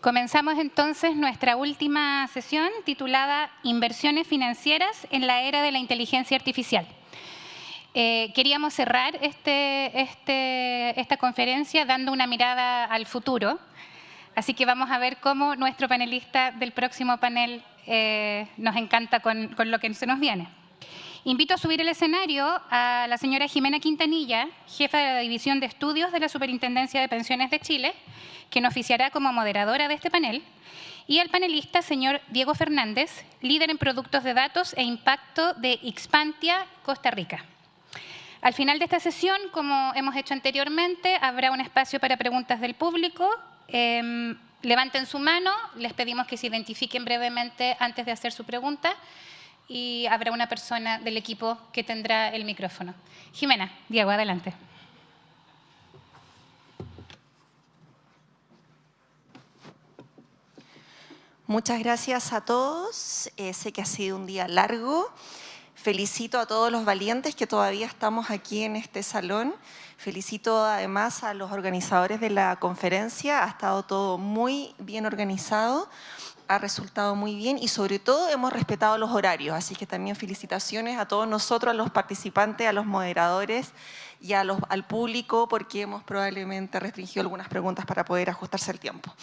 Comenzamos entonces nuestra última sesión titulada Inversiones financieras en la era de la inteligencia artificial. Queríamos cerrar esta conferencia dando una mirada al futuro, así que vamos a ver cómo nuestro panelista del próximo panel nos encanta con lo que se nos viene. Invito a subir al escenario a la señora Jimena Quintanilla, jefa de la División de Estudios de la Superintendencia de Pensiones de Chile, quien oficiará como moderadora de este panel, y al panelista señor Diego Fernández, líder en productos de datos e impacto de Expantia, Costa Rica. Al final de esta sesión, como hemos hecho anteriormente, habrá un espacio para preguntas del público. Levanten su mano, les pedimos que se identifiquen brevemente antes de hacer su pregunta y habrá una persona del equipo que tendrá el micrófono. Jimena, Diego, adelante. Muchas gracias a todos. Sé que ha sido un día largo. Felicito a todos los valientes que todavía estamos aquí en este salón. Felicito además a los organizadores de la conferencia. Ha estado todo muy bien organizado, ha resultado muy bien y sobre todo hemos respetado los horarios. Así que también felicitaciones a todos nosotros, a los participantes, a los moderadores y al público, porque hemos probablemente restringido algunas preguntas para poder ajustarse al tiempo.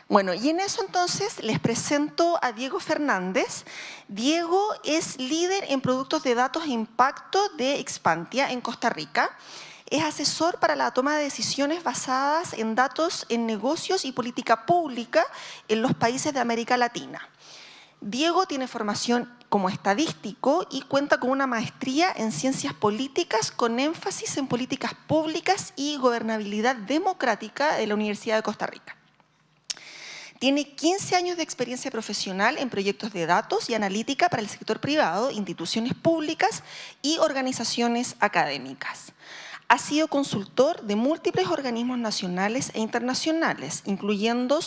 Bueno, y en eso entonces les presento a Diego Fernández. Diego es líder en productos de datos e impacto de Expantia en Costa Rica. Es asesor para la toma de decisiones basadas en datos en negocios y política pública en los países de América Latina. Diego tiene formación como estadístico y cuenta con una maestría en ciencias políticas con énfasis en políticas públicas y gobernabilidad democrática de la Universidad de Costa Rica. Tiene 15 años de experiencia profesional en proyectos de datos y analítica para el sector privado, instituciones públicas y organizaciones académicas. Ha sido consultor de múltiples organismos nacionales e internacionales, incluyendo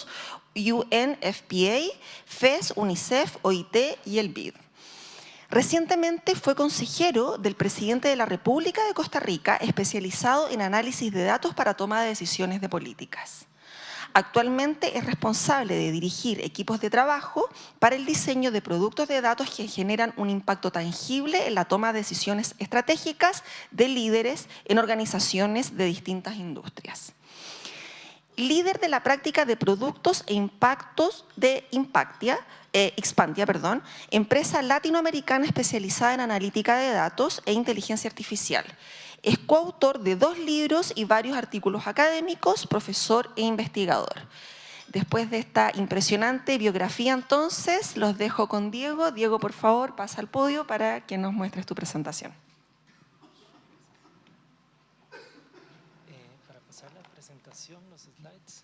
UNFPA, FES, UNICEF, OIT y el BID. Recientemente fue consejero del presidente de la República de Costa Rica, especializado en análisis de datos para toma de decisiones de políticas. Actualmente es responsable de dirigir equipos de trabajo para el diseño de productos de datos que generan un impacto tangible en la toma de decisiones estratégicas de líderes en organizaciones de distintas industrias. Líder de la práctica de productos e impactos de Expantia, empresa latinoamericana especializada en analítica de datos e inteligencia artificial. Es coautor de 2 libros y varios artículos académicos, profesor e investigador. Después de esta impresionante biografía, entonces, los dejo con Diego. Diego, por favor, pasa al podio para que nos muestres tu presentación. Para pasar la presentación, los slides.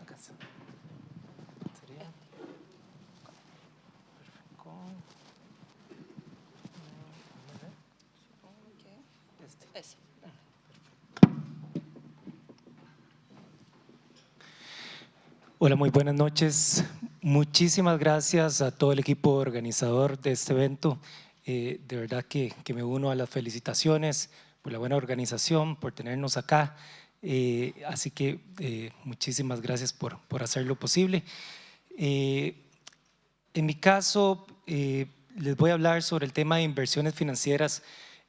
Acá está. Sería. Este. Hola, muy buenas noches. Muchísimas gracias a todo el equipo organizador de este evento. De verdad que me uno a las felicitaciones por la buena organización, por tenernos acá. Así que muchísimas gracias por hacerlo posible. En mi caso, les voy a hablar sobre el tema de inversiones financieras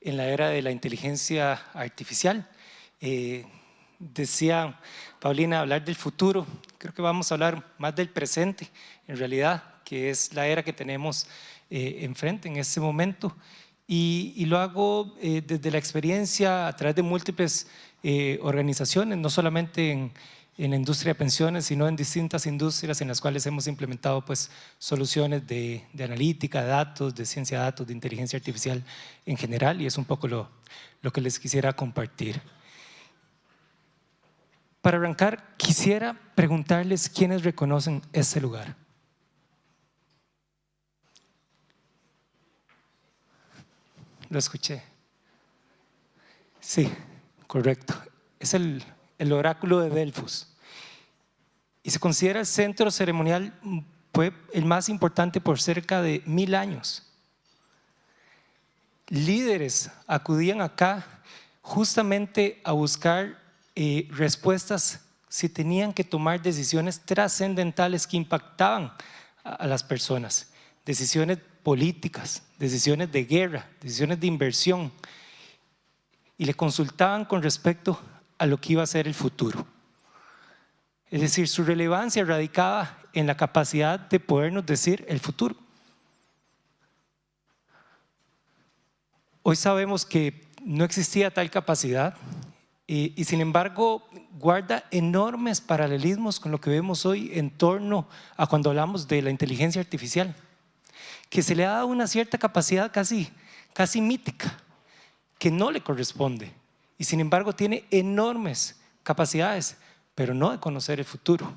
en la era de la inteligencia artificial. Decía Paulina, hablar del futuro. Creo que vamos a hablar más del presente, en realidad, que es la era que tenemos enfrente en este momento. Y lo hago desde la experiencia a través de múltiples organizaciones, no solamente en la industria de pensiones, sino en distintas industrias en las cuales hemos implementado pues, soluciones de analítica, de datos, de ciencia de datos, de inteligencia artificial en general, y es un poco lo que les quisiera compartir. Para arrancar, quisiera preguntarles quiénes reconocen este lugar. Lo escuché. Sí, correcto. Es el oráculo de Delfos. Y se considera el centro ceremonial, fue el más importante por cerca de 1000 años. líderes acudían acá justamente a buscar respuestas si tenían que tomar decisiones trascendentales que impactaban a las personas, decisiones políticas, decisiones de guerra, decisiones de inversión, y le consultaban con respecto a lo que iba a ser el futuro. Es decir, su relevancia radicaba en la capacidad de podernos decir el futuro. Hoy sabemos que no existía tal capacidad y sin embargo guarda enormes paralelismos con lo que vemos hoy en torno a cuando hablamos de la inteligencia artificial, que se le ha dado una cierta capacidad casi mítica, que no le corresponde, y sin embargo tiene enormes capacidades, pero no de conocer el futuro.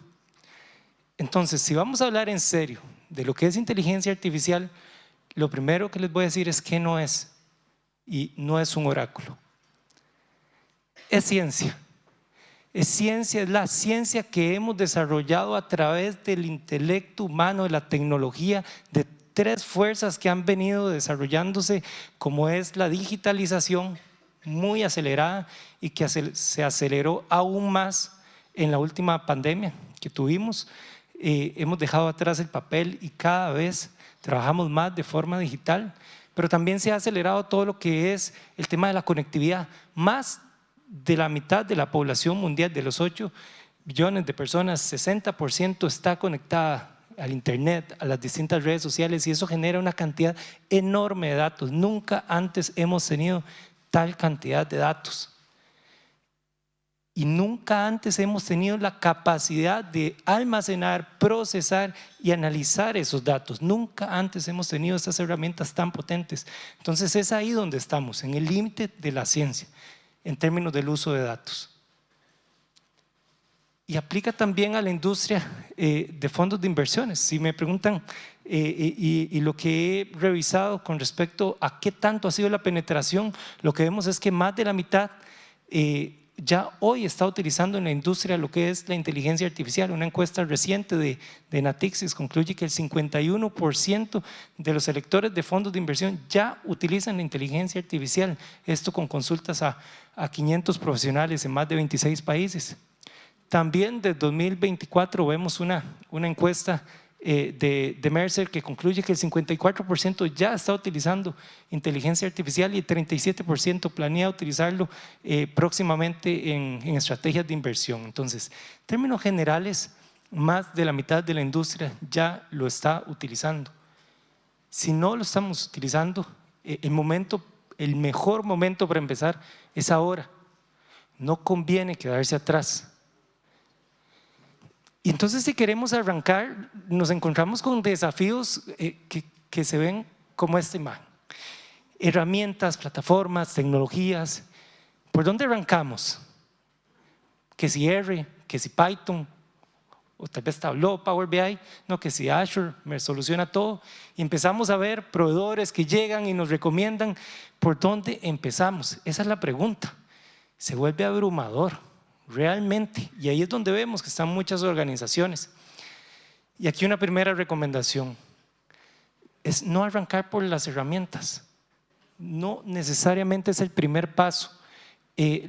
Entonces, si vamos a hablar en serio de lo que es inteligencia artificial, lo primero que les voy a decir es que no es, y no es un oráculo. Es ciencia. Es la ciencia que hemos desarrollado a través del intelecto humano, de la tecnología, de tres fuerzas que han venido desarrollándose, como es la digitalización muy acelerada y que se aceleró aún más en la última pandemia que tuvimos. Hemos dejado atrás el papel y cada vez trabajamos más de forma digital, pero también se ha acelerado todo lo que es el tema de la conectividad. Más de la mitad de la población mundial, de los 8 billones de personas, 60% está conectada al internet, a las distintas redes sociales, y eso genera una cantidad enorme de datos. Nunca antes hemos tenido tal cantidad de datos y nunca antes hemos tenido la capacidad de almacenar, procesar y analizar esos datos. Nunca antes hemos tenido estas herramientas tan potentes. Entonces es ahí donde estamos, en el límite de la ciencia en términos del uso de datos. Y aplica también a la industria de fondos de inversiones. Si me preguntan, y lo que he revisado con respecto a qué tanto ha sido la penetración, lo que vemos es que más de la mitad ya hoy está utilizando en la industria lo que es la inteligencia artificial. Una encuesta reciente de Natixis concluye que el 51% de los electores de fondos de inversión ya utilizan la inteligencia artificial. Esto con consultas a 500 profesionales en más de 26 países. También desde 2024 vemos una encuesta de Mercer que concluye que el 54% ya está utilizando inteligencia artificial y el 37% planea utilizarlo próximamente en estrategias de inversión. Entonces, en términos generales, más de la mitad de la industria ya lo está utilizando. Si no lo estamos utilizando, el mejor momento para empezar es ahora. No conviene quedarse atrás. Y entonces, si queremos arrancar, nos encontramos con desafíos que se ven como esta imagen. Herramientas, plataformas, tecnologías. ¿Por dónde arrancamos? Que si R, que si Python, o tal vez Tableau, Power BI, no, que si Azure me soluciona todo. Y empezamos a ver proveedores que llegan y nos recomiendan. ¿Por dónde empezamos? Esa es la pregunta. Se vuelve abrumador. Realmente, y ahí es donde vemos que están muchas organizaciones. Y aquí una primera recomendación es no arrancar por las herramientas, no necesariamente es el primer paso.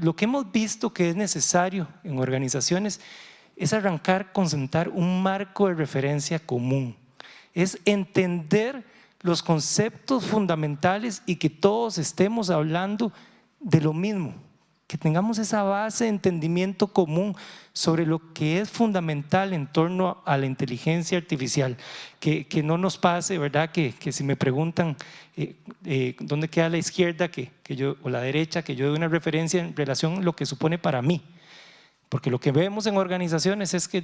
Lo que hemos visto que es necesario en organizaciones es arrancar con sentar un marco de referencia común, es entender los conceptos fundamentales y que todos estemos hablando de lo mismo, que tengamos esa base de entendimiento común sobre lo que es fundamental en torno a la inteligencia artificial, que no nos pase, ¿verdad? Que si me preguntan dónde queda la izquierda o la derecha, que yo dé una referencia en relación a lo que supone para mí. Porque lo que vemos en organizaciones es que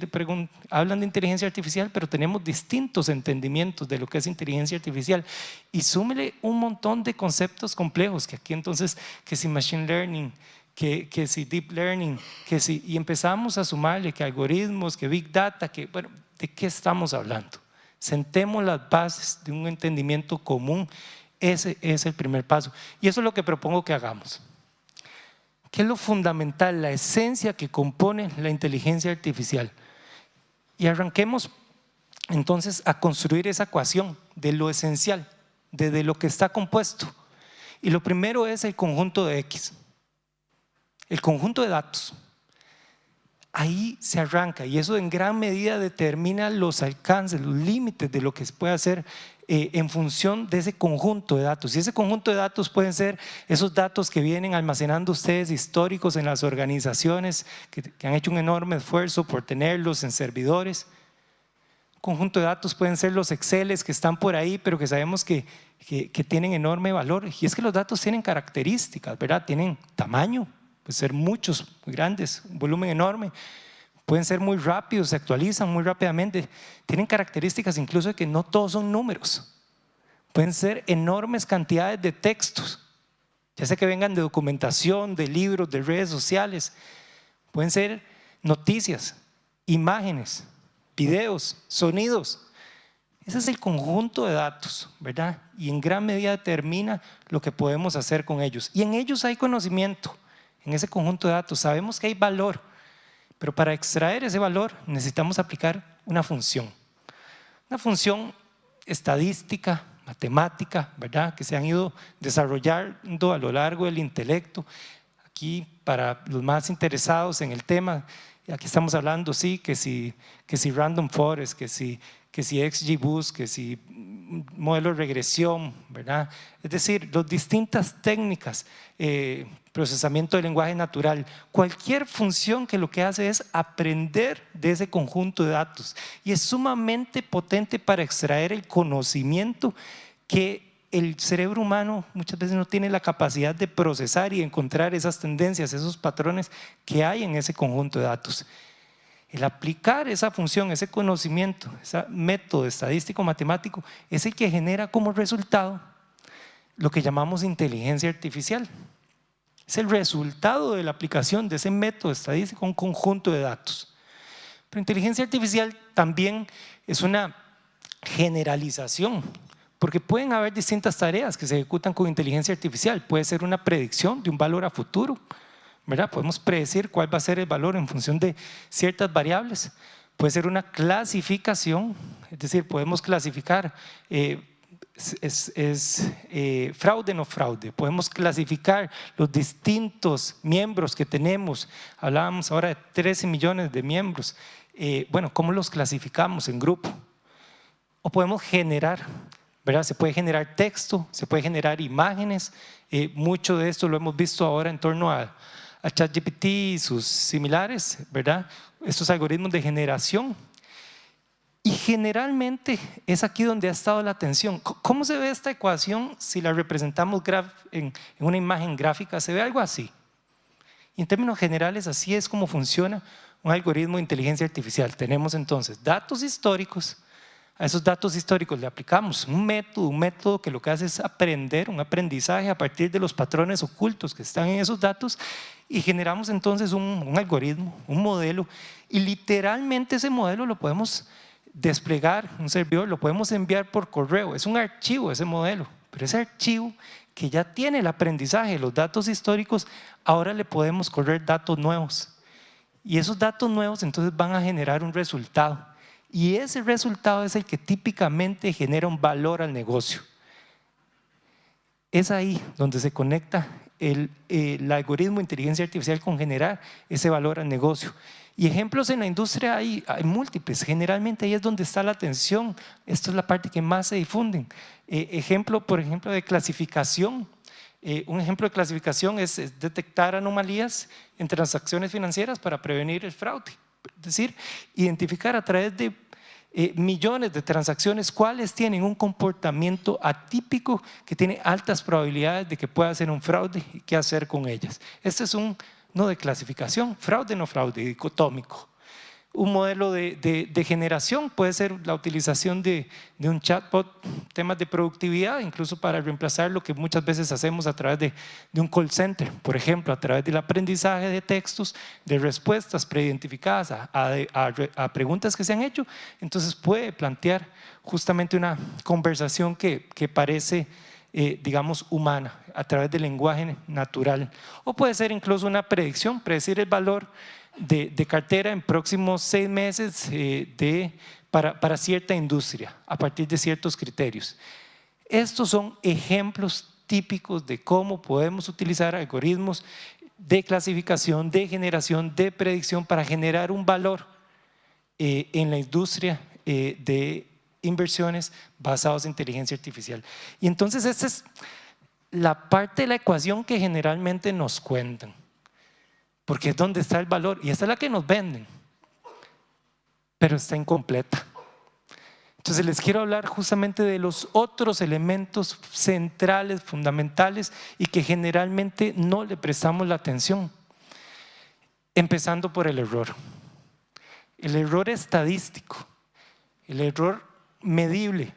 hablan de inteligencia artificial, pero tenemos distintos entendimientos de lo que es inteligencia artificial. Y súmele un montón de conceptos complejos, que aquí entonces, que si machine learning, que si deep learning, y empezamos a sumarle que algoritmos, que big data, bueno, ¿de qué estamos hablando? Sentemos las bases de un entendimiento común, ese es el primer paso. Y eso es lo que propongo que hagamos. ¿Qué es lo fundamental, la esencia que compone la inteligencia artificial? Y arranquemos entonces a construir esa ecuación de lo esencial, de lo que está compuesto. Y lo primero es el conjunto de X, el conjunto de datos. Ahí se arranca y eso en gran medida determina los alcances, los límites de lo que se puede hacer en función de ese conjunto de datos. Y ese conjunto de datos pueden ser esos datos que vienen almacenando ustedes históricos en las organizaciones que han hecho un enorme esfuerzo por tenerlos en servidores. Conjunto de datos pueden ser los Exceles que están por ahí, pero que sabemos que tienen enorme valor. Y es que los datos tienen características, ¿verdad? Tienen tamaño. Pueden ser muchos, muy grandes, un volumen enorme, pueden ser muy rápidos, se actualizan muy rápidamente, tienen características incluso de que no todos son números, pueden ser enormes cantidades de textos, ya sea que vengan de documentación, de libros, de redes sociales, pueden ser noticias, imágenes, videos, sonidos. Ese es el conjunto de datos, ¿verdad? Y en gran medida determina lo que podemos hacer con ellos. Y en ellos hay conocimiento. En ese conjunto de datos sabemos que hay valor, pero para extraer ese valor necesitamos aplicar una función estadística, matemática, ¿verdad? Que se han ido desarrollando a lo largo del intelecto. Aquí para los más interesados en el tema, aquí estamos hablando, sí, que si random forest, que si XGBoost, que si modelo de regresión, ¿verdad? Es decir, las distintas técnicas, procesamiento del lenguaje natural, cualquier función que lo que hace es aprender de ese conjunto de datos y es sumamente potente para extraer el conocimiento que el cerebro humano muchas veces no tiene la capacidad de procesar y encontrar esas tendencias, esos patrones que hay en ese conjunto de datos. El aplicar esa función, ese conocimiento, ese método estadístico matemático es el que genera como resultado lo que llamamos inteligencia artificial. Es el resultado de la aplicación de ese método estadístico a un conjunto de datos. Pero inteligencia artificial también es una generalización, porque pueden haber distintas tareas que se ejecutan con inteligencia artificial. Puede ser una predicción de un valor a futuro, ¿verdad? Podemos predecir cuál va a ser el valor en función de ciertas variables. Puede ser una clasificación, es decir, podemos clasificar fraude o no fraude. Podemos clasificar los distintos miembros que tenemos. Hablábamos ahora de 13 millones de miembros. Bueno, ¿cómo los clasificamos en grupo? O podemos generar, ¿verdad? Se puede generar texto, se puede generar imágenes. Mucho de esto lo hemos visto ahora en torno a ChatGPT y sus similares, ¿verdad? Estos algoritmos de generación. Y generalmente es aquí donde ha estado la atención. ¿Cómo se ve esta ecuación si la representamos en una imagen gráfica? Se ve algo así. Y en términos generales, así es como funciona un algoritmo de inteligencia artificial. Tenemos entonces datos históricos. A esos datos históricos le aplicamos un método que lo que hace es aprender, un aprendizaje a partir de los patrones ocultos que están en esos datos y generamos entonces un algoritmo, un modelo y literalmente ese modelo lo podemos desplegar, un servidor, lo podemos enviar por correo, es un archivo ese modelo, pero ese archivo que ya tiene el aprendizaje de los datos históricos, ahora le podemos correr datos nuevos y esos datos nuevos entonces van a generar un resultado. Y ese resultado es el que típicamente genera un valor al negocio. Es ahí donde se conecta el algoritmo de inteligencia artificial con generar ese valor al negocio. Y ejemplos en la industria hay múltiples, generalmente ahí es donde está la atención, esto es la parte que más se difunden. Por ejemplo, de clasificación. Un ejemplo de clasificación es detectar anomalías en transacciones financieras para prevenir el fraude. Es decir, identificar a través de millones de transacciones cuáles tienen un comportamiento atípico que tiene altas probabilidades de que pueda ser un fraude y qué hacer con ellas. Este es un no de clasificación, fraude no fraude, dicotómico. Un modelo de generación puede ser la utilización de un chatbot, temas de productividad, incluso para reemplazar lo que muchas veces hacemos a través de un call center, por ejemplo, a través del aprendizaje de textos, de respuestas preidentificadas a preguntas que se han hecho, entonces puede plantear justamente una conversación que parece, digamos, humana, a través del lenguaje natural. O puede ser incluso una predicción, predecir el valor de cartera en próximos 6 meses para cierta industria a partir de ciertos criterios. Estos son ejemplos típicos de cómo podemos utilizar algoritmos de clasificación, de generación, de predicción para generar un valor en la industria de inversiones basados en inteligencia artificial. Y entonces esta es la parte de la ecuación que generalmente nos cuentan, porque es donde está el valor y esta es la que nos venden, pero está incompleta. Entonces les quiero hablar justamente de los otros elementos centrales, fundamentales y que generalmente no le prestamos la atención, empezando por el error estadístico, el error medible,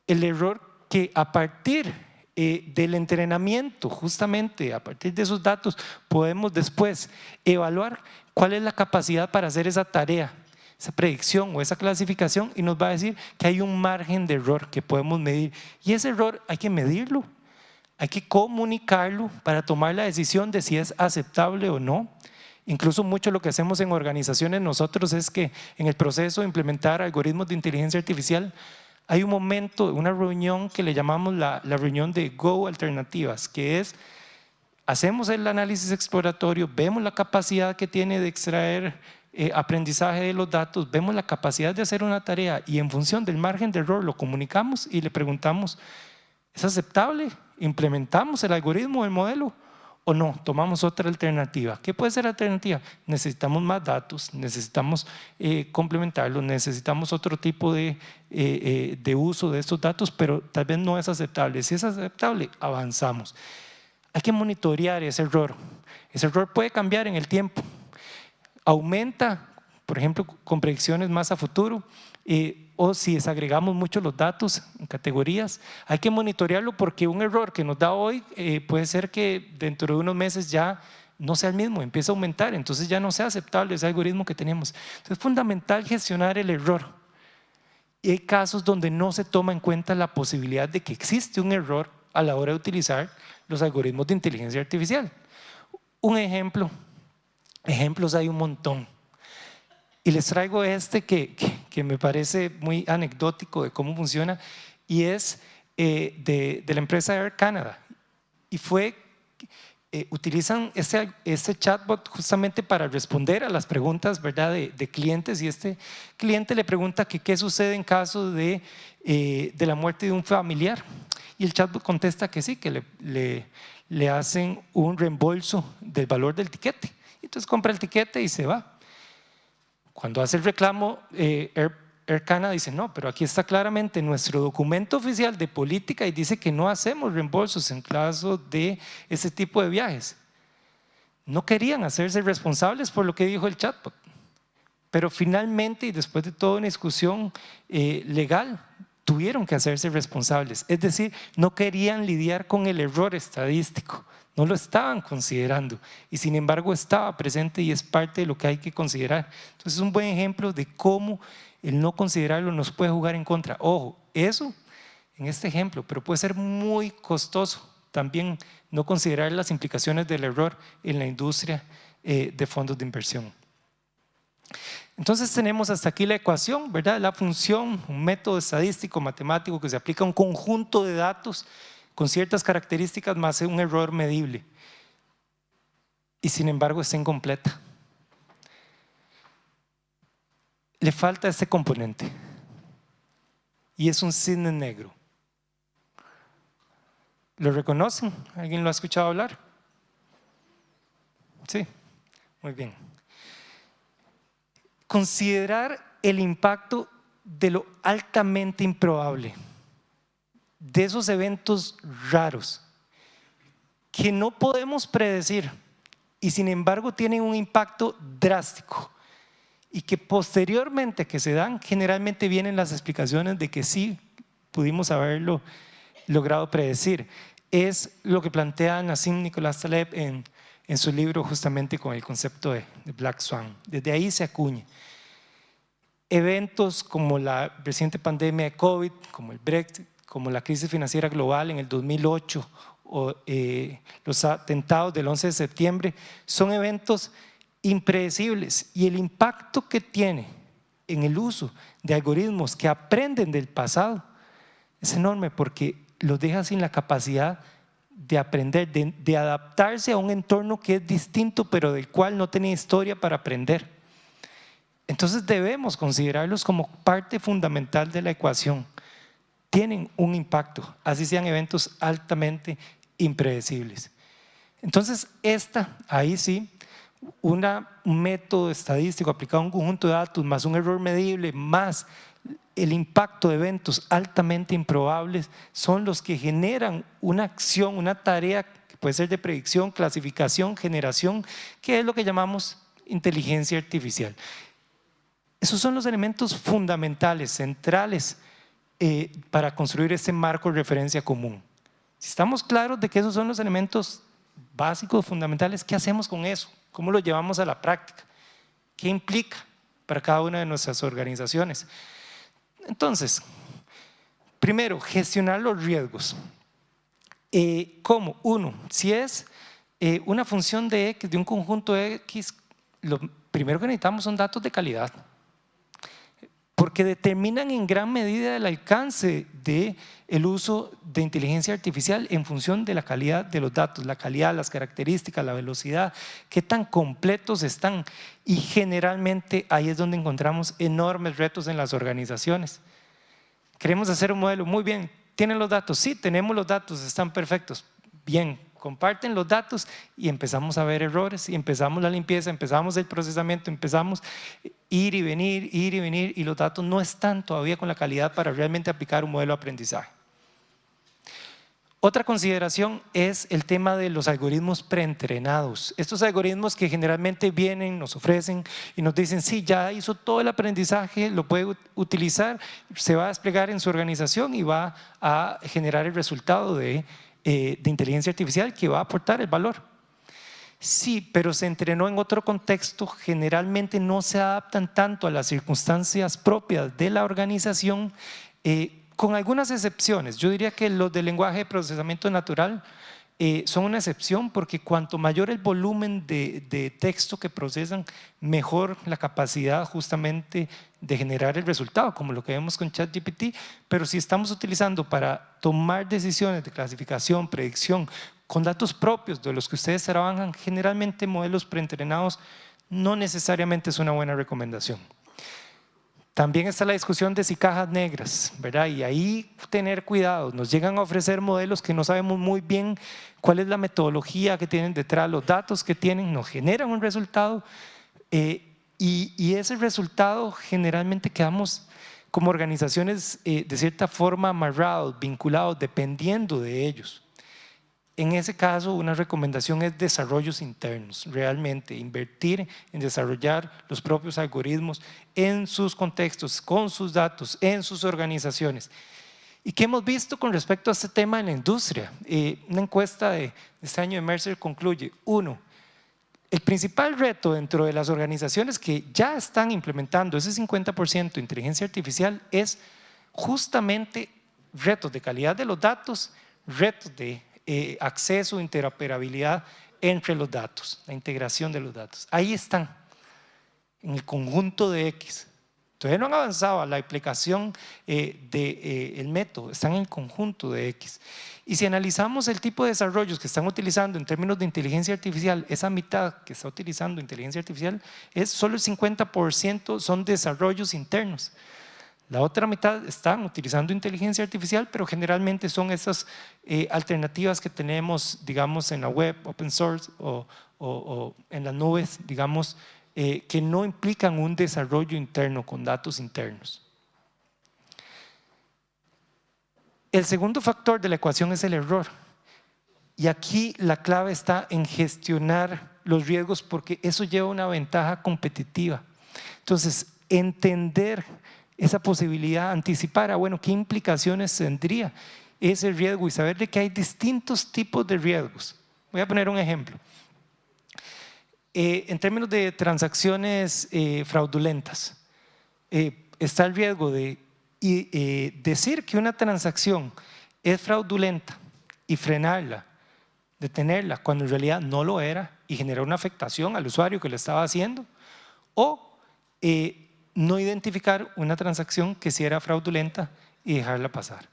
el error que a partir del entrenamiento, justamente a partir de esos datos, podemos después evaluar cuál es la capacidad para hacer esa tarea, esa predicción o esa clasificación, y nos va a decir que hay un margen de error que podemos medir, y ese error hay que medirlo, hay que comunicarlo para tomar la decisión de si es aceptable o no. Incluso mucho lo que hacemos en organizaciones nosotros es que en el proceso de implementar algoritmos de inteligencia artificial hay un momento, una reunión que le llamamos la reunión de Go Alternativas, que es, hacemos el análisis exploratorio, vemos la capacidad que tiene de extraer aprendizaje de los datos, vemos la capacidad de hacer una tarea y en función del margen de error lo comunicamos y le preguntamos, ¿es aceptable? ¿Implementamos el algoritmo, el modelo? ¿O no? Tomamos otra alternativa. ¿Qué puede ser alternativa? Necesitamos más datos, necesitamos complementarlos, necesitamos otro tipo de uso de estos datos, pero tal vez no es aceptable. Si es aceptable, avanzamos. Hay que monitorear ese error. Ese error puede cambiar en el tiempo. Aumenta, por ejemplo, con predicciones más a futuro, o si desagregamos mucho los datos en categorías, hay que monitorearlo porque un error que nos da hoy puede ser que dentro de unos meses ya no sea el mismo, empieza a aumentar, entonces ya no sea aceptable ese algoritmo que tenemos. Entonces es fundamental gestionar el error. Y hay casos donde no se toma en cuenta la posibilidad de que existe un error a la hora de utilizar los algoritmos de inteligencia artificial. Un ejemplo, ejemplos hay un montón. Y les traigo este que me parece muy anecdótico de cómo funciona y es de la empresa Air Canada. Y utilizan este chatbot justamente para responder a las preguntas, ¿verdad?, de clientes, y este cliente le pregunta que qué sucede en caso de la muerte de un familiar. Y el chatbot contesta que sí, que le hacen un reembolso del valor del tiquete. Entonces compra el tiquete y se va. Cuando hace el reclamo, Air Canada dice, no, pero aquí está claramente nuestro documento oficial de política y dice que no hacemos reembolsos en caso de ese tipo de viajes. No querían hacerse responsables por lo que dijo el chatbot, pero finalmente, y después de toda una discusión legal, tuvieron que hacerse responsables. Es decir, no querían lidiar con el error estadístico, no lo estaban considerando y sin embargo estaba presente y es parte de lo que hay que considerar. Entonces es un buen ejemplo de cómo el no considerarlo nos puede jugar en contra. Ojo, eso en este ejemplo, pero puede ser muy costoso también no considerar las implicaciones del error en la industria de fondos de inversión. Entonces tenemos hasta aquí la ecuación, ¿verdad? La función, un método estadístico matemático que se aplica a un conjunto de datos con ciertas características más un error medible, y sin embargo está incompleta. Le falta este componente y es un cisne negro. ¿Lo reconocen? ¿Alguien lo ha escuchado hablar? Sí, muy bien. Considerar el impacto de lo altamente improbable, de esos eventos raros que no podemos predecir y sin embargo tienen un impacto drástico y que posteriormente que se dan generalmente vienen las explicaciones de que sí pudimos haberlo logrado predecir. Es lo que plantea Nassim Nicolás Taleb en su libro justamente con el concepto de Black Swan. Desde ahí se acuña. Eventos como la reciente pandemia de COVID, como el Brexit, como la crisis financiera global en el 2008 o los atentados del 11 de septiembre, son eventos impredecibles y el impacto que tiene en el uso de algoritmos que aprenden del pasado es enorme porque los deja sin la capacidad de aprender, de adaptarse a un entorno que es distinto, pero del cual no tiene historia para aprender. Entonces debemos considerarlos como parte fundamental de la ecuación. Tienen un impacto, así sean eventos altamente impredecibles. Entonces ahí sí, un método estadístico aplicado a un conjunto de datos más un error medible más el impacto de eventos altamente improbables son los que generan una acción, una tarea que puede ser de predicción, clasificación, generación, que es lo que llamamos inteligencia artificial. Esos son los elementos fundamentales, centrales para construir este marco de referencia común. Si estamos claros de que esos son los elementos básicos, fundamentales, ¿qué hacemos con eso? ¿Cómo lo llevamos a la práctica? ¿Qué implica para cada una de nuestras organizaciones? Entonces, primero, gestionar los riesgos. ¿Cómo? Uno, si es una función de X, de un conjunto de X, lo primero que necesitamos son datos de calidad, porque determinan en gran medida el alcance del uso de inteligencia artificial en función de la calidad de los datos, la calidad, las características, la velocidad, qué tan completos están, y generalmente ahí es donde encontramos enormes retos en las organizaciones. Queremos hacer un modelo, muy bien, ¿tienen los datos? Sí, tenemos los datos, están perfectos, bien. Comparten los datos y empezamos a ver errores, y empezamos la limpieza, empezamos el procesamiento, empezamos ir y venir, y los datos no están todavía con la calidad para realmente aplicar un modelo de aprendizaje. Otra consideración es el tema de los algoritmos preentrenados. Estos algoritmos que generalmente vienen, nos ofrecen y nos dicen, sí, ya hizo todo el aprendizaje, lo puede utilizar, se va a desplegar en su organización y va a generar el resultado de inteligencia artificial que va a aportar el valor. Sí, pero se entrenó en otro contexto, generalmente no se adaptan tanto a las circunstancias propias de la organización, con algunas excepciones. Yo diría que los de lenguaje de procesamiento natural son una excepción, porque cuanto mayor el volumen de texto que procesan, mejor la capacidad justamente de generar el resultado, como lo que vemos con ChatGPT. Pero si estamos utilizando para tomar decisiones de clasificación, predicción, con datos propios de los que ustedes trabajan, generalmente modelos preentrenados no necesariamente es una buena recomendación. También está la discusión de si cajas negras, ¿verdad? Y ahí tener cuidado, nos llegan a ofrecer modelos que no sabemos muy bien cuál es la metodología que tienen detrás, los datos que tienen, nos generan un resultado y ese resultado generalmente quedamos como organizaciones de cierta forma amarrados, vinculados, dependiendo de ellos. En ese caso, una recomendación es desarrollos internos, realmente invertir en desarrollar los propios algoritmos en sus contextos, con sus datos, en sus organizaciones. ¿Y qué hemos visto con respecto a este tema en la industria? Una encuesta de este año de Mercer concluye: uno, el principal reto dentro de las organizaciones que ya están implementando ese 50% de inteligencia artificial es justamente retos de calidad de los datos, retos de acceso, interoperabilidad entre los datos, la integración de los datos. Ahí están, en el conjunto de X. Todavía no han avanzado a la aplicación del método, están en el conjunto de X. Y si analizamos el tipo de desarrollos que están utilizando en términos de inteligencia artificial, esa mitad que está utilizando inteligencia artificial, solo el 50% son desarrollos internos. La otra mitad están utilizando inteligencia artificial, pero generalmente son esas alternativas que tenemos, digamos, en la web, open source o en las nubes, digamos, que no implican un desarrollo interno con datos internos. El segundo factor de la ecuación es el error. Y aquí la clave está en gestionar los riesgos, porque eso lleva una ventaja competitiva. Entonces, entender esa posibilidad, anticipar bueno, qué implicaciones tendría ese riesgo y saber de que hay distintos tipos de riesgos. Voy a poner un ejemplo. En términos de transacciones fraudulentas, está el riesgo de decir que una transacción es fraudulenta y frenarla, detenerla, cuando en realidad no lo era, y generar una afectación al usuario que lo estaba haciendo, o no identificar una transacción que sí era fraudulenta y dejarla pasar.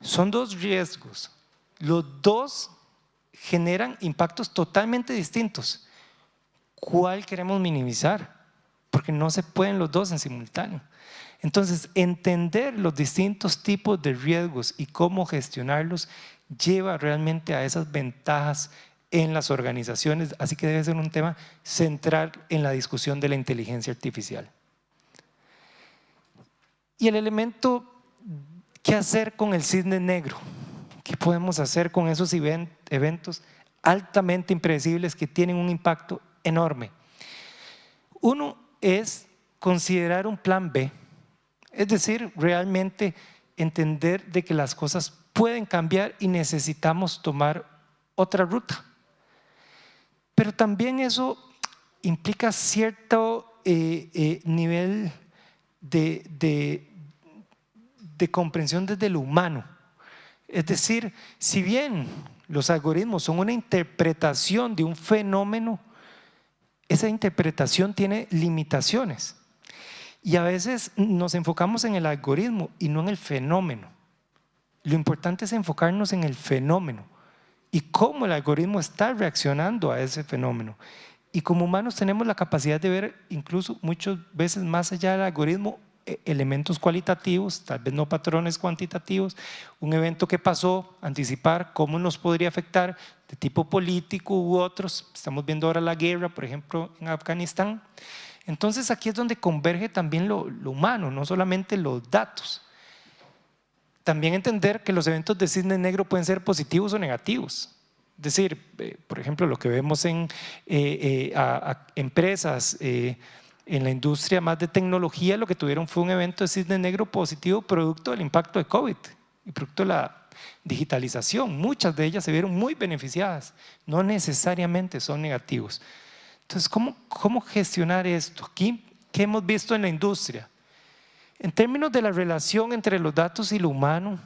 Son dos riesgos. Los dos generan impactos totalmente distintos. ¿Cuál queremos minimizar? Porque no se pueden los dos en simultáneo. Entonces, entender los distintos tipos de riesgos y cómo gestionarlos lleva realmente a esas ventajas en las organizaciones, así que debe ser un tema central en la discusión de la inteligencia artificial. Y el elemento, ¿qué hacer con el cisne negro? ¿Qué podemos hacer con esos eventos altamente impredecibles que tienen un impacto enorme? Uno es considerar un plan B, es decir, realmente entender de que las cosas pueden cambiar y necesitamos tomar otra ruta. Pero también eso implica cierto nivel de comprensión desde lo humano. Es decir, si bien los algoritmos son una interpretación de un fenómeno, esa interpretación tiene limitaciones. Y a veces nos enfocamos en el algoritmo y no en el fenómeno. Lo importante es enfocarnos en el fenómeno y cómo el algoritmo está reaccionando a ese fenómeno. Y como humanos tenemos la capacidad de ver incluso muchas veces más allá del algoritmo elementos cualitativos, tal vez no patrones cuantitativos, un evento que pasó, anticipar cómo nos podría afectar de tipo político u otros. Estamos viendo ahora la guerra, por ejemplo, en Afganistán. Entonces aquí es donde converge también lo humano, no solamente los datos. También entender que los eventos de cisne negro pueden ser positivos o negativos. Es decir, por ejemplo, lo que vemos en empresas, en la industria más de tecnología, lo que tuvieron fue un evento de cisne negro positivo producto del impacto de COVID y producto de la digitalización. Muchas de ellas se vieron muy beneficiadas, no necesariamente son negativos. Entonces, ¿cómo gestionar esto? Aquí, ¿qué hemos visto en la industria? En términos de la relación entre los datos y lo humano,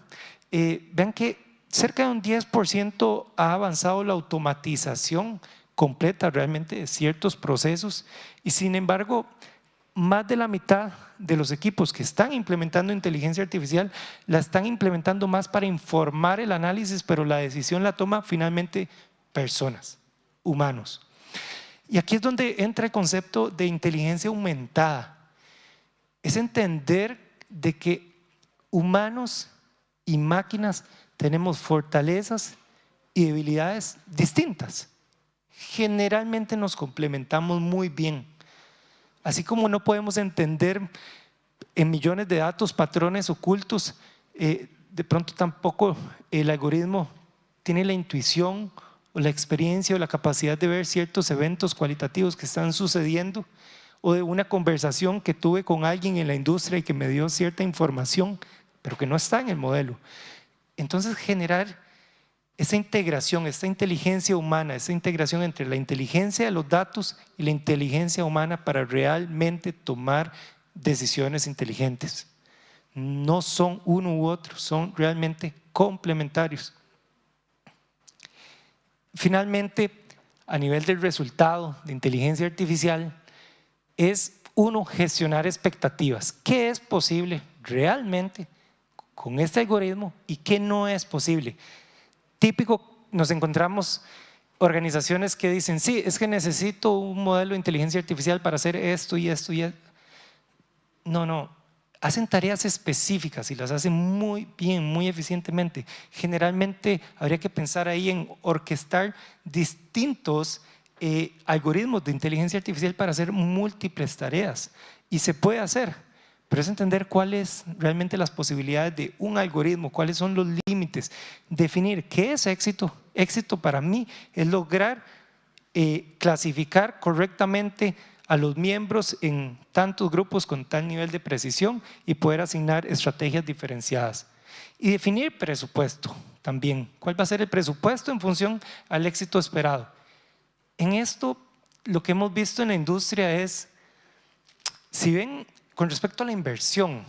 vean que cerca de un 10% ha avanzado la automatización completa realmente de ciertos procesos y sin embargo, más de la mitad de los equipos que están implementando inteligencia artificial la están implementando más para informar el análisis, pero la decisión la toma finalmente personas, humanos. Y aquí es donde entra el concepto de inteligencia aumentada. Es entender de que humanos y máquinas tenemos fortalezas y debilidades distintas. Generalmente nos complementamos muy bien. Así como no podemos entender en millones de datos patrones ocultos, de pronto tampoco el algoritmo tiene la intuición o la experiencia o la capacidad de ver ciertos eventos cualitativos que están sucediendo o de una conversación que tuve con alguien en la industria y que me dio cierta información, pero que no está en el modelo. Entonces generar esa integración, esta inteligencia humana, esa integración entre la inteligencia de los datos y la inteligencia humana para realmente tomar decisiones inteligentes. No son uno u otro, son realmente complementarios. Finalmente, a nivel del resultado de inteligencia artificial, es uno gestionar expectativas. ¿Qué es posible realmente con este algoritmo y qué no es posible? Típico, nos encontramos organizaciones que dicen, sí, es que necesito un modelo de inteligencia artificial para hacer esto y esto y esto. No, hacen tareas específicas y las hacen muy bien, muy eficientemente. Generalmente habría que pensar ahí en orquestar distintos algoritmos de inteligencia artificial para hacer múltiples tareas y se puede hacer, pero es entender cuáles realmente las posibilidades de un algoritmo, cuáles son los límites, definir qué es éxito. Éxito para mí es lograr clasificar correctamente a los miembros en tantos grupos con tal nivel de precisión y poder asignar estrategias diferenciadas. Y definir presupuesto también. ¿Cuál va a ser el presupuesto en función al éxito esperado? En esto, lo que hemos visto en la industria es, si ven, con respecto a la inversión,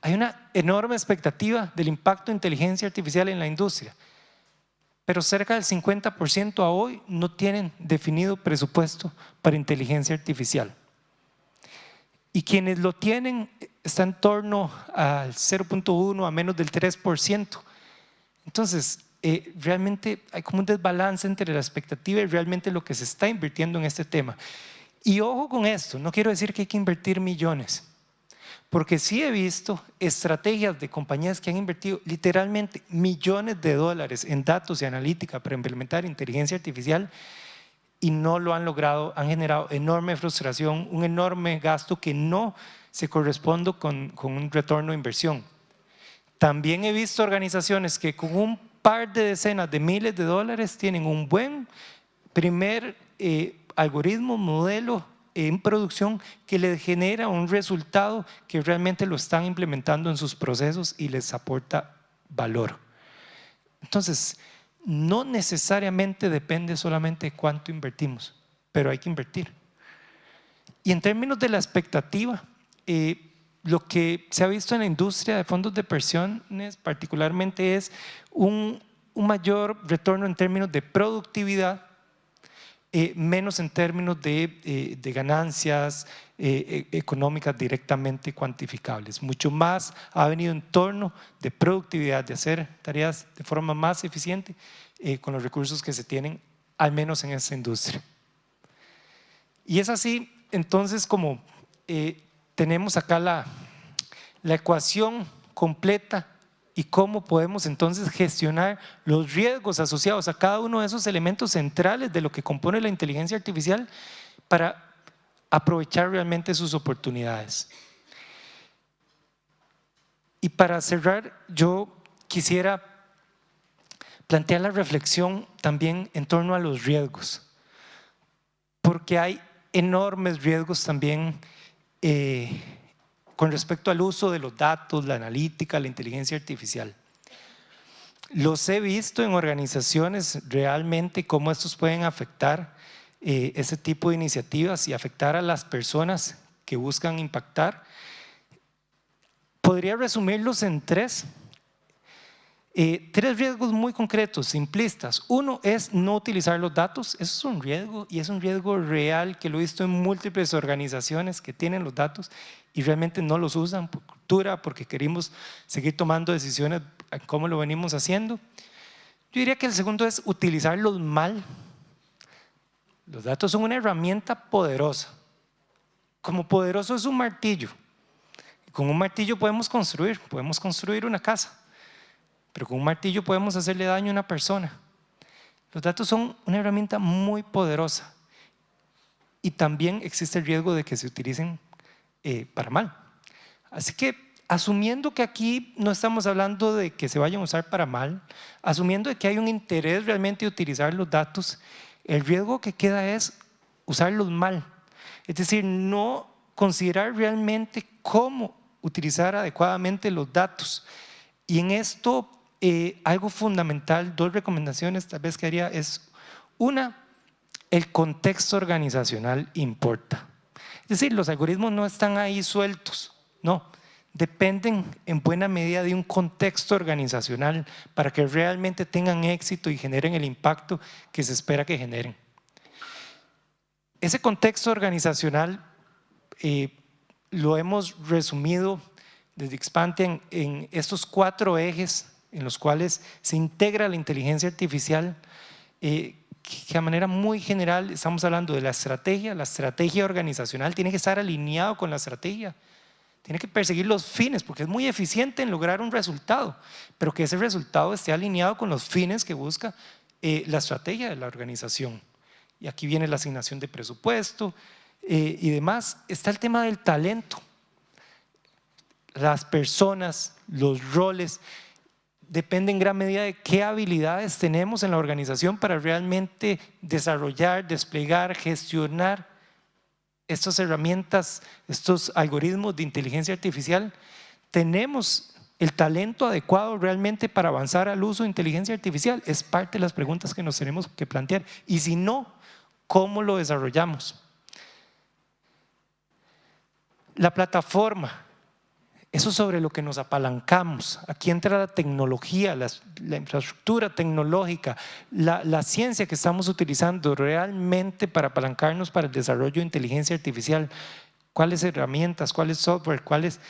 hay una enorme expectativa del impacto de inteligencia artificial en la industria, pero cerca del 50% a hoy no tienen definido presupuesto para inteligencia artificial. Y quienes lo tienen está en torno al 0.1 a menos del 3%. Entonces, realmente hay como un desbalance entre la expectativa y realmente lo que se está invirtiendo en este tema. Y ojo con esto, no quiero decir que hay que invertir millones, porque sí he visto estrategias de compañías que han invertido literalmente millones de dólares en datos y analítica para implementar inteligencia artificial y no lo han logrado, han generado enorme frustración, un enorme gasto que no se corresponde con un retorno de inversión. También he visto organizaciones que con un par de decenas de miles de dólares tienen un buen primer algoritmo, modelo en producción que les genera un resultado que realmente lo están implementando en sus procesos y les aporta valor. Entonces, no necesariamente depende solamente de cuánto invertimos, pero hay que invertir. Y en términos de la expectativa, lo que se ha visto en la industria de fondos de pensiones particularmente es un mayor retorno en términos de productividad, menos en términos de ganancias económicas directamente cuantificables. Mucho más ha venido en torno de productividad, de hacer tareas de forma más eficiente con los recursos que se tienen, al menos en esta industria. Y es así, entonces, como tenemos acá la ecuación completa y cómo podemos entonces gestionar los riesgos asociados a cada uno de esos elementos centrales de lo que compone la inteligencia artificial para aprovechar realmente sus oportunidades. Y para cerrar, yo quisiera plantear la reflexión también en torno a los riesgos, porque hay enormes riesgos también con respecto al uso de los datos, la analítica, la inteligencia artificial. Los he visto en organizaciones realmente cómo estos pueden afectar ese tipo de iniciativas y afectar a las personas que buscan impactar. Podría resumirlos en tres riesgos muy concretos, simplistas. Uno es no utilizar los datos. Eso es un riesgo y es un riesgo real que lo he visto en múltiples organizaciones que tienen los datos y realmente no los usan por cultura, porque queremos seguir tomando decisiones como lo venimos haciendo. Yo diría que el segundo es utilizarlos mal. Los datos son una herramienta poderosa. Como poderoso es un martillo. Con un martillo podemos construir una casa. Pero con un martillo podemos hacerle daño a una persona. Los datos son una herramienta muy poderosa y también existe el riesgo de que se utilicen para mal. Así que asumiendo que aquí no estamos hablando de que se vayan a usar para mal, asumiendo de que hay un interés realmente de utilizar los datos, el riesgo que queda es usarlos mal. Es decir, no considerar realmente cómo utilizar adecuadamente los datos. Y en esto algo fundamental, dos recomendaciones tal vez que haría es una, el contexto organizacional importa. Es decir, los algoritmos no están ahí sueltos, no, dependen en buena medida de un contexto organizacional para que realmente tengan éxito y generen el impacto que se espera que generen. Ese contexto organizacional lo hemos resumido desde Expantia en estos 4 ejes en los cuales se integra la inteligencia artificial, que de manera muy general estamos hablando de la estrategia organizacional tiene que estar alineado con la estrategia, tiene que perseguir los fines porque es muy eficiente en lograr un resultado, pero que ese resultado esté alineado con los fines que busca la estrategia de la organización. Y aquí viene la asignación de presupuesto y demás. Está el tema del talento. Las personas, los roles, depende en gran medida de qué habilidades tenemos en la organización para realmente desarrollar, desplegar, gestionar estas herramientas, estos algoritmos de inteligencia artificial. ¿Tenemos el talento adecuado realmente para avanzar al uso de inteligencia artificial? Es parte de las preguntas que nos tenemos que plantear. Y si no, ¿cómo lo desarrollamos? La plataforma. Eso sobre lo que nos apalancamos. Aquí entra la tecnología, la infraestructura tecnológica, la ciencia que estamos utilizando realmente para apalancarnos para el desarrollo de inteligencia artificial. ¿Cuáles herramientas, cuáles software, cuáles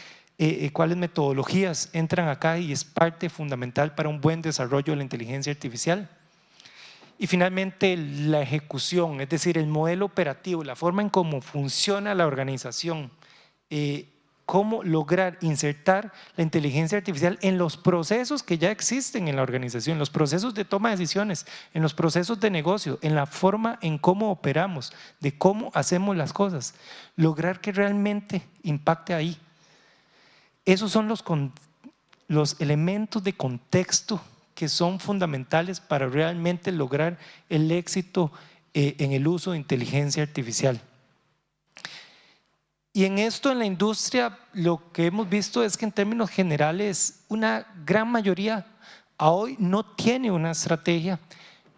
cuáles metodologías entran acá y es parte fundamental para un buen desarrollo de la inteligencia artificial. Y finalmente la ejecución, es decir, el modelo operativo, la forma en cómo funciona la organización, cómo lograr insertar la inteligencia artificial en los procesos que ya existen en la organización, los procesos de toma de decisiones, en los procesos de negocio, en la forma en cómo operamos, de cómo hacemos las cosas, lograr que realmente impacte ahí. Esos son los elementos de contexto que son fundamentales para realmente lograr el éxito en el uso de inteligencia artificial. Y en esto, en la industria, lo que hemos visto es que en términos generales, una gran mayoría a hoy no tiene una estrategia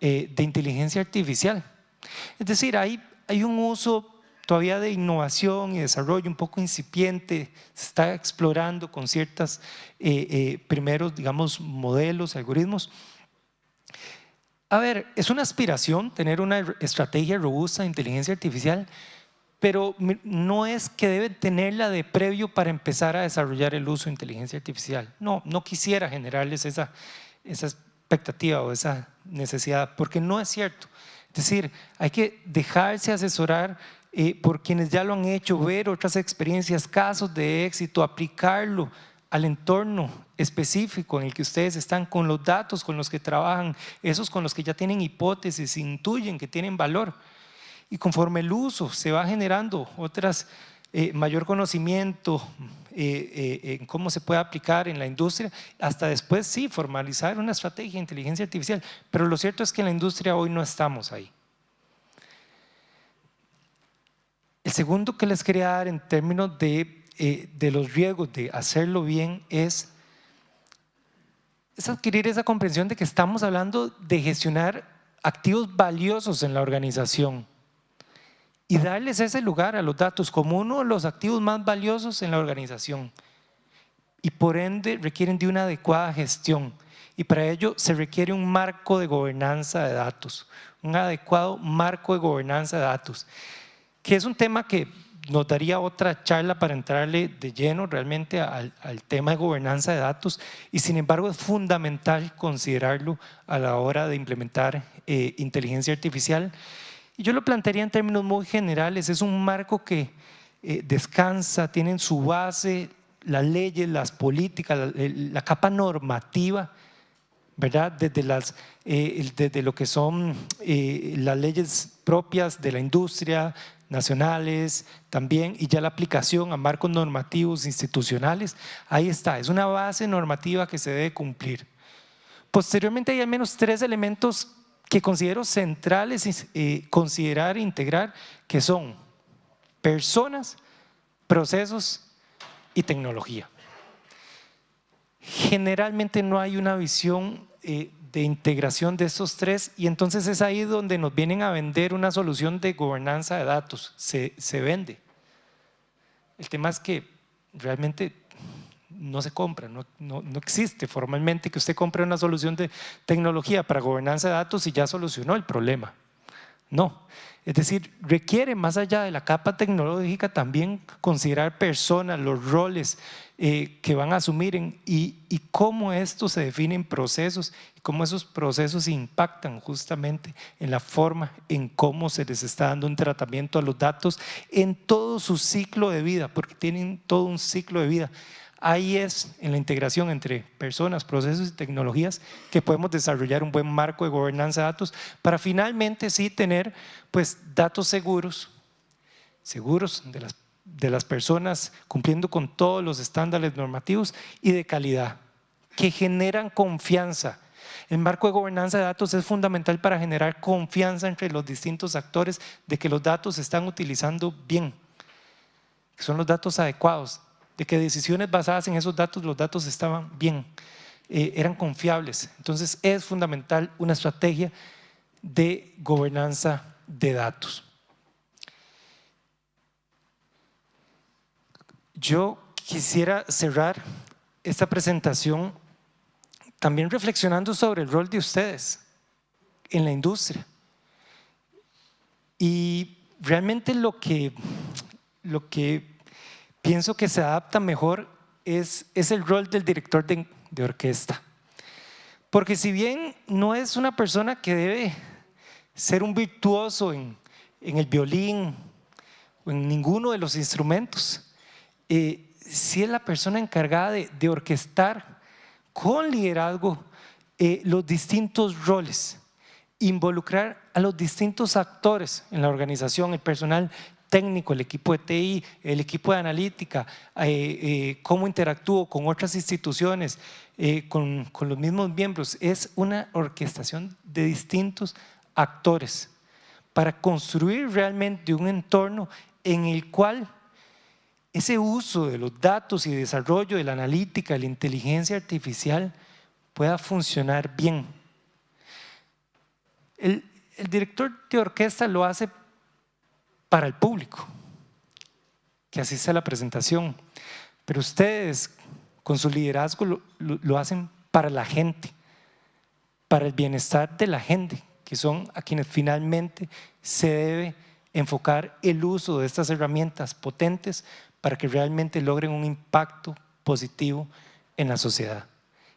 de inteligencia artificial. Es decir, hay un uso todavía de innovación y desarrollo un poco incipiente, se está explorando con ciertos primeros, digamos, modelos, algoritmos. A ver, es una aspiración tener una estrategia robusta de inteligencia artificial, pero no es que deben tenerla de previo para empezar a desarrollar el uso de inteligencia artificial. No quisiera generarles esa expectativa o esa necesidad, porque no es cierto. Es decir, hay que dejarse asesorar por quienes ya lo han hecho, ver otras experiencias, casos de éxito, aplicarlo al entorno específico en el que ustedes están, con los datos con los que trabajan, esos con los que ya tienen hipótesis, intuyen que tienen valor. Y conforme el uso se va generando mayor conocimiento en cómo se puede aplicar en la industria, hasta después sí formalizar una estrategia de inteligencia artificial. Pero lo cierto es que en la industria hoy no estamos ahí. El segundo que les quería dar en términos de los riesgos de hacerlo bien es adquirir esa comprensión de que estamos hablando de gestionar activos valiosos en la organización y darles ese lugar a los datos como uno de los activos más valiosos en la organización, y por ende requieren de una adecuada gestión, y para ello se requiere un marco de gobernanza de datos, un adecuado marco de gobernanza de datos, que es un tema que nos daría otra charla para entrarle de lleno realmente al tema de gobernanza de datos, y sin embargo es fundamental considerarlo a la hora de implementar inteligencia artificial. Y yo lo plantearía en términos muy generales. Es un marco que descansa, tiene en su base las leyes, las políticas, la capa normativa, ¿verdad? Desde lo que son las leyes propias de la industria, nacionales también, y ya la aplicación a marcos normativos institucionales. Ahí está, es una base normativa que se debe cumplir. Posteriormente hay al menos 3 elementos que considero centrales considerar e integrar, que son personas, procesos y tecnología. Generalmente no hay una visión de integración de estos 3, y entonces es ahí donde nos vienen a vender una solución de gobernanza de datos, se vende. El tema es que realmente no se compra, no existe formalmente que usted compre una solución de tecnología para gobernanza de datos y ya solucionó el problema. No, es decir, requiere más allá de la capa tecnológica también considerar personas, los roles que van a asumir y cómo esto se define en procesos, y cómo esos procesos impactan justamente en la forma en cómo se les está dando un tratamiento a los datos en todo su ciclo de vida, porque tienen todo un ciclo de vida. Ahí es en la integración entre personas, procesos y tecnologías que podemos desarrollar un buen marco de gobernanza de datos para finalmente sí tener pues datos seguros de las personas, cumpliendo con todos los estándares normativos y de calidad que generan confianza. El marco de gobernanza de datos es fundamental para generar confianza entre los distintos actores de que los datos se están utilizando bien, que son los datos adecuados, de que decisiones basadas en esos datos, los datos estaban bien, eran confiables. Entonces es fundamental una estrategia de gobernanza de datos. Yo quisiera cerrar esta presentación también reflexionando sobre el rol de ustedes en la industria. Y realmente lo que pienso que se adapta mejor es el rol del director de orquesta. Porque si bien no es una persona que debe ser un virtuoso en el violín o en ninguno de los instrumentos, sí es la persona encargada de orquestar con liderazgo los distintos roles, involucrar a los distintos actores en la organización, el personal técnico, el equipo de TI, el equipo de analítica, cómo interactúo con otras instituciones, con los mismos miembros. Es una orquestación de distintos actores para construir realmente un entorno en el cual ese uso de los datos y desarrollo de la analítica, de la inteligencia artificial pueda funcionar bien. El director de orquesta lo hace para el público, que así sea la presentación, pero ustedes con su liderazgo lo hacen para la gente, para el bienestar de la gente, que son a quienes finalmente se debe enfocar el uso de estas herramientas potentes para que realmente logren un impacto positivo en la sociedad.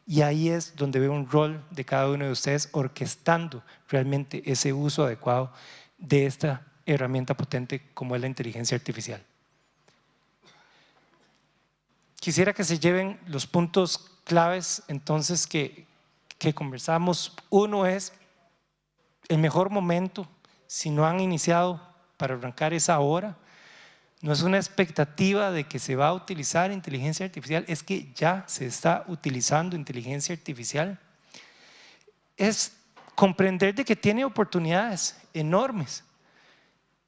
Y ahí es donde veo un rol de cada uno de ustedes orquestando realmente ese uso adecuado de esta herramienta potente como es la inteligencia artificial. Quisiera que se lleven los puntos claves entonces que conversamos. Uno es el mejor momento, si no han iniciado para arrancar esa hora. No es una expectativa de que se va a utilizar inteligencia artificial, es que ya se está utilizando inteligencia artificial. Es comprender de que tiene oportunidades enormes,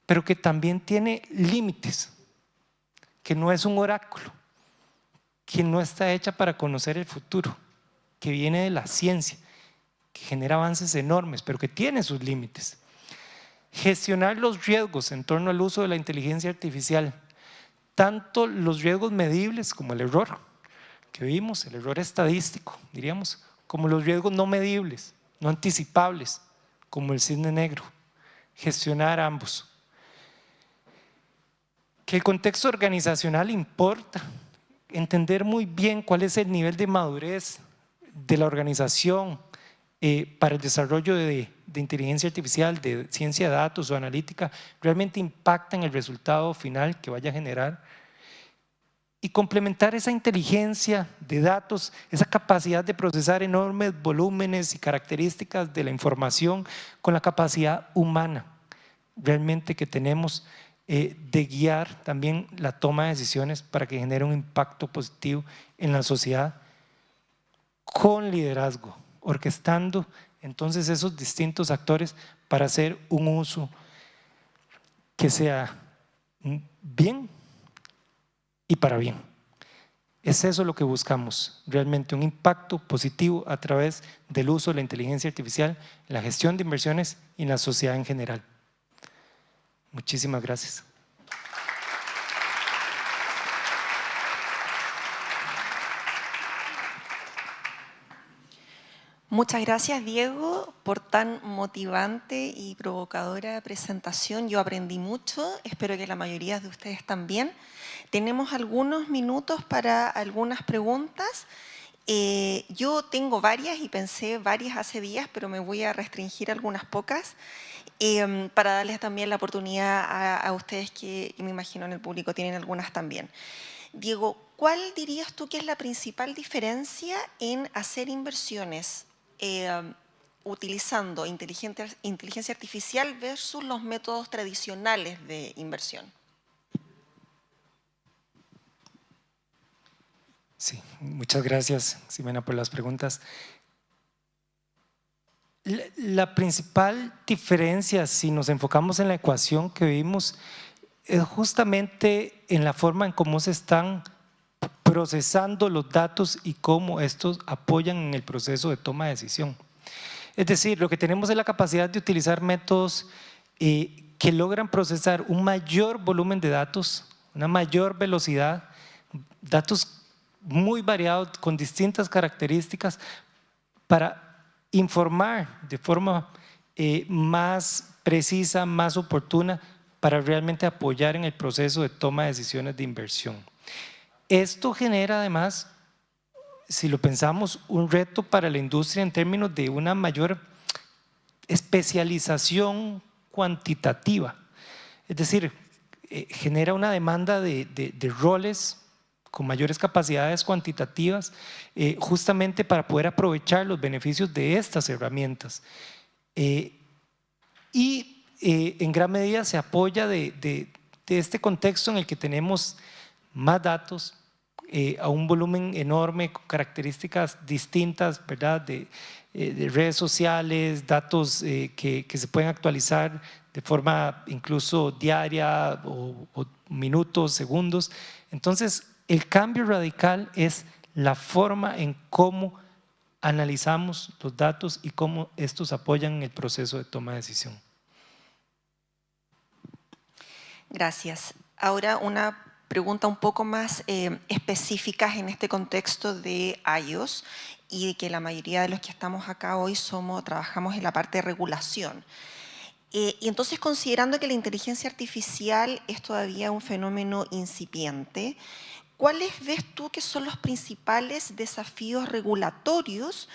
pero que también tiene límites, que no es un oráculo, que no está hecha para conocer el futuro, que viene de la ciencia, que genera avances enormes, pero que tiene sus límites. Gestionar los riesgos en torno al uso de la inteligencia artificial, tanto los riesgos medibles como el error que vimos, el error estadístico, diríamos, como los riesgos no medibles, no anticipables, como el cisne negro. Gestionar ambos. Que el contexto organizacional importa, entender muy bien cuál es el nivel de madurez de la organización para el desarrollo de inteligencia artificial, de ciencia de datos o analítica, realmente impacta en el resultado final que vaya a generar. Y complementar esa inteligencia de datos, esa capacidad de procesar enormes volúmenes y características de la información con la capacidad humana realmente que tenemos de guiar también la toma de decisiones para que genere un impacto positivo en la sociedad con liderazgo, orquestando entonces esos distintos actores para hacer un uso que sea bien y para bien. Es eso lo que buscamos, realmente un impacto positivo a través del uso de la inteligencia artificial en la gestión de inversiones y en la sociedad en general. Muchísimas gracias. Muchas gracias, Diego, por tan motivante y provocadora presentación. Yo aprendí mucho, espero que la mayoría de ustedes también. Tenemos algunos minutos para algunas preguntas. Yo tengo varias y pensé varias hace días, pero me voy a restringir a algunas pocas para darles también la oportunidad a ustedes que me imagino en el público tienen algunas también. Diego, ¿cuál dirías tú que es la principal diferencia en hacer inversiones utilizando inteligencia artificial versus los métodos tradicionales de inversión? Sí, muchas gracias, Ximena, por las preguntas. La principal diferencia, si nos enfocamos en la ecuación que vimos, es justamente en la forma en cómo se están procesando los datos y cómo estos apoyan en el proceso de toma de decisión. Es decir, lo que tenemos es la capacidad de utilizar métodos que logran procesar un mayor volumen de datos, una mayor velocidad, datos muy variados con distintas características para informar de forma más precisa, más oportuna para realmente apoyar en el proceso de toma de decisiones de inversión. Esto genera además, si lo pensamos, un reto para la industria en términos de una mayor especialización cuantitativa. Es decir, genera una demanda de roles con mayores capacidades cuantitativas, justamente para poder aprovechar los beneficios de estas herramientas. En gran medida se apoya de este contexto en el que tenemos más datos, a un volumen enorme con características distintas, ¿verdad? De redes sociales, datos que se pueden actualizar de forma incluso diaria o minutos, segundos. Entonces, el cambio radical es la forma en cómo analizamos los datos y cómo estos apoyan el proceso de toma de decisión. Gracias. Ahora una pregunta un poco más específicas en este contexto de iOS y de que la mayoría de los que estamos acá hoy trabajamos en la parte de regulación. Y entonces, considerando que la inteligencia artificial es todavía un fenómeno incipiente, ¿cuáles ves tú que son los principales desafíos regulatorios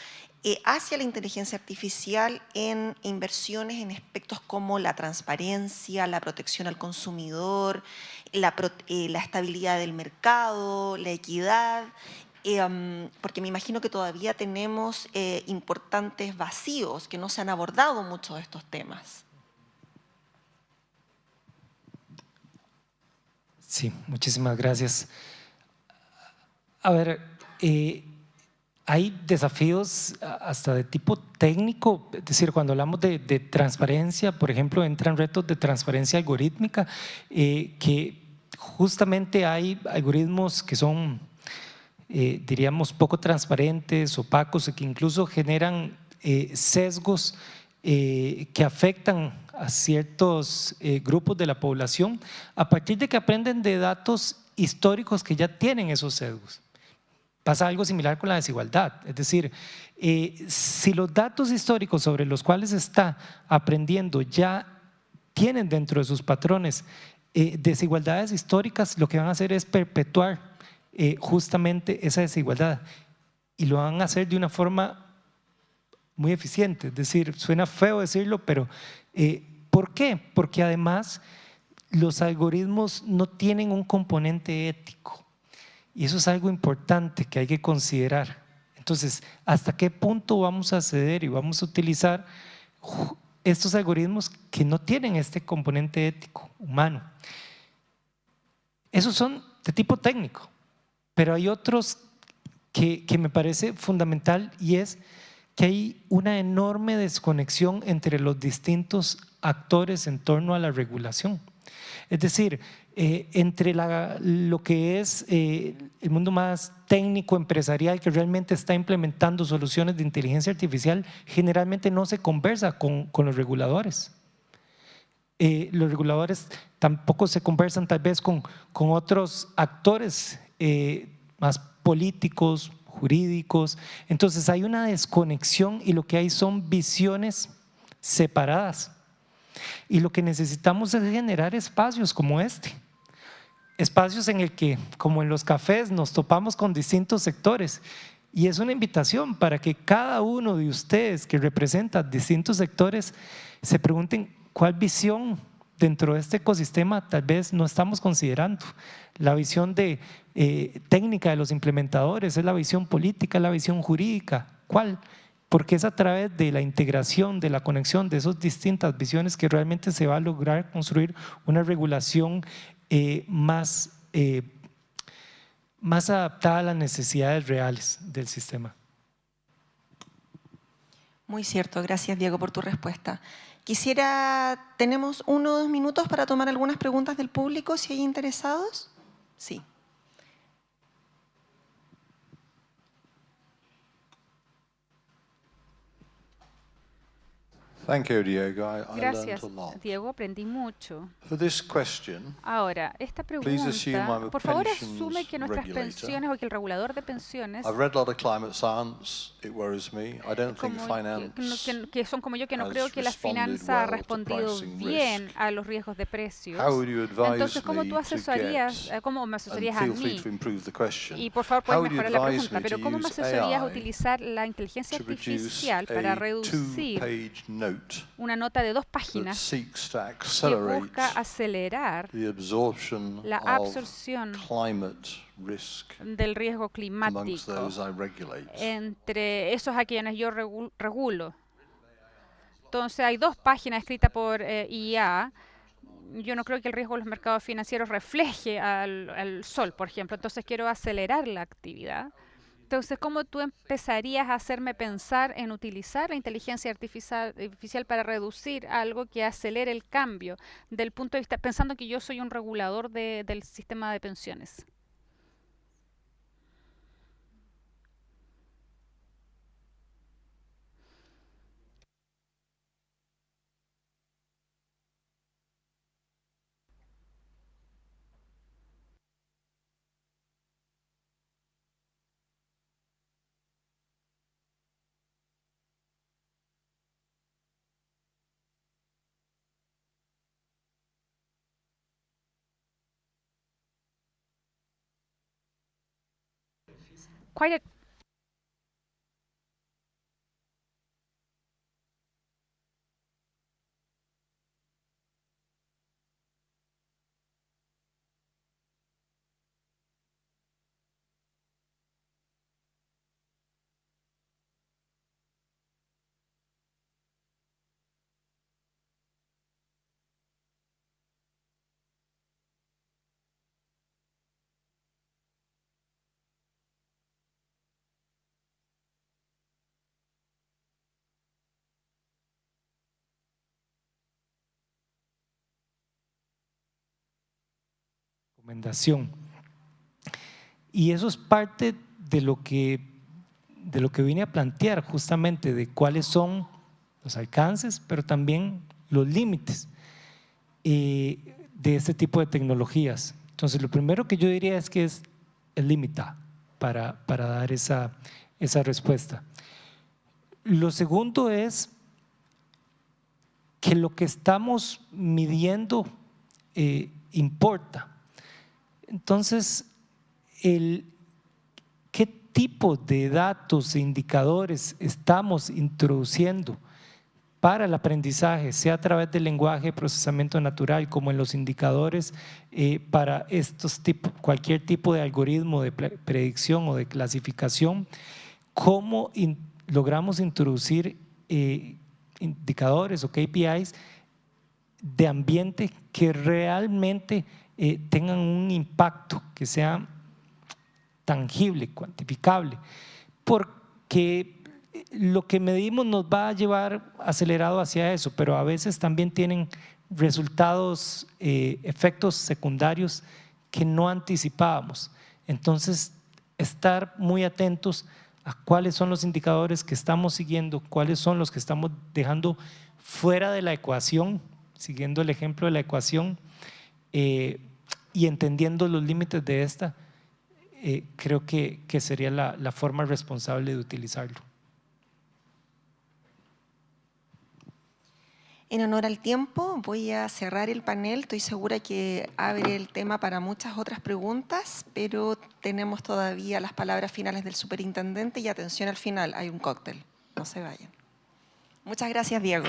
hacia la inteligencia artificial en inversiones en aspectos como la transparencia, la protección al consumidor, la estabilidad del mercado, la equidad? Porque me imagino que todavía tenemos importantes vacíos, que no se han abordado muchos de estos temas. Sí, muchísimas gracias. A ver, hay desafíos hasta de tipo técnico, es decir, cuando hablamos de transparencia, por ejemplo, entran retos de transparencia algorítmica, que justamente hay algoritmos que son, diríamos, poco transparentes, opacos, que incluso generan sesgos que afectan a ciertos grupos de la población a partir de que aprenden de datos históricos que ya tienen esos sesgos. Pasa algo similar con la desigualdad, es decir, si los datos históricos sobre los cuales está aprendiendo ya tienen dentro de sus patrones desigualdades históricas, lo que van a hacer es perpetuar justamente esa desigualdad y lo van a hacer de una forma muy eficiente, es decir, suena feo decirlo, pero ¿por qué? Porque además los algoritmos no tienen un componente ético. Y eso es algo importante que hay que considerar. Entonces, ¿hasta qué punto vamos a ceder y vamos a utilizar estos algoritmos que no tienen este componente ético humano? Esos son de tipo técnico, pero hay otros que me parece fundamental y es que hay una enorme desconexión entre los distintos actores en torno a la regulación. Es decir, entre lo que es el mundo más técnico, empresarial, que realmente está implementando soluciones de inteligencia artificial, generalmente no se conversa con los reguladores. Los reguladores tampoco se conversan tal vez con otros actores más políticos, jurídicos. Entonces hay una desconexión y lo que hay son visiones separadas. Y lo que necesitamos es generar espacios como este, espacios en el que, como en los cafés, nos topamos con distintos sectores y es una invitación para que cada uno de ustedes que representa distintos sectores se pregunten cuál visión dentro de este ecosistema tal vez no estamos considerando. La visión técnica de los implementadores, es la visión política, es la visión jurídica, ¿cuál? Porque es a través de la integración, de la conexión de esas distintas visiones que realmente se va a lograr construir una regulación más adaptada a las necesidades reales del sistema. Muy cierto, gracias Diego por tu respuesta. Tenemos 1 o 2 minutos para tomar algunas preguntas del público, si hay interesados. Sí. Thank you, Diego. I learned Gracias, a lot. Diego, aprendí mucho. For this question, Ahora, esta please assume I'm pregunta, a por favor pensions asume que nuestras regulator. pensiones o que el regulador de pensiones, I've read a lot of climate science. It worries me. I don't think como finance que son como yo, que no has creo que la responded finanza well ha to respondido pricing bien risk. a los riesgos de precios. How would you advise Entonces, ¿cómo me tú to asesorías, get, cómo me and asesorías a feel free mí? to improve the question, Y por favor how puedes would you mejorar la advise pregunta, me pero to ¿cómo me use asesorías a AI utilizar la inteligencia to produce artificial para a reducir two-page note una nota de 2 that páginas seeks to que accelerate busca acelerar the absorption la of absorción climate risk del riesgo amongst climático those I regulate? entre esos a quienes yo regulo? Entonces, hay 2 páginas escritas por IA. Yo no creo que el riesgo de los mercados financieros refleje al sol, por ejemplo. Entonces, quiero acelerar la actividad. Entonces, ¿cómo tú empezarías a hacerme pensar en utilizar la inteligencia artificial para reducir algo que acelere el cambio del punto de vista, pensando que yo soy un regulador del sistema de pensiones? Quite a recomendación. Y eso es parte de lo que vine a plantear justamente, de cuáles son los alcances, pero también los límites de este tipo de tecnologías. Entonces, lo primero que yo diría es que es limitada para dar esa respuesta. Lo segundo es que lo que estamos midiendo importa. Entonces, ¿qué tipo de datos e indicadores estamos introduciendo para el aprendizaje, sea a través del lenguaje de procesamiento natural, como en los indicadores para cualquier tipo de algoritmo de predicción o de clasificación? ¿Cómo logramos introducir indicadores o KPIs de ambiente que realmente tengan un impacto, que sea tangible, cuantificable? Porque lo que medimos nos va a llevar acelerado hacia eso, pero a veces también tienen resultados, efectos secundarios que no anticipábamos. Entonces, estar muy atentos a cuáles son los indicadores que estamos siguiendo, cuáles son los que estamos dejando fuera de la ecuación, siguiendo el ejemplo de la ecuación, y entendiendo los límites de esta, creo que sería la forma responsable de utilizarlo. En honor al tiempo, voy a cerrar el panel. Estoy segura que abre el tema para muchas otras preguntas, pero tenemos todavía las palabras finales del superintendente y atención al final, hay un cóctel. No se vayan. Muchas gracias, Diego.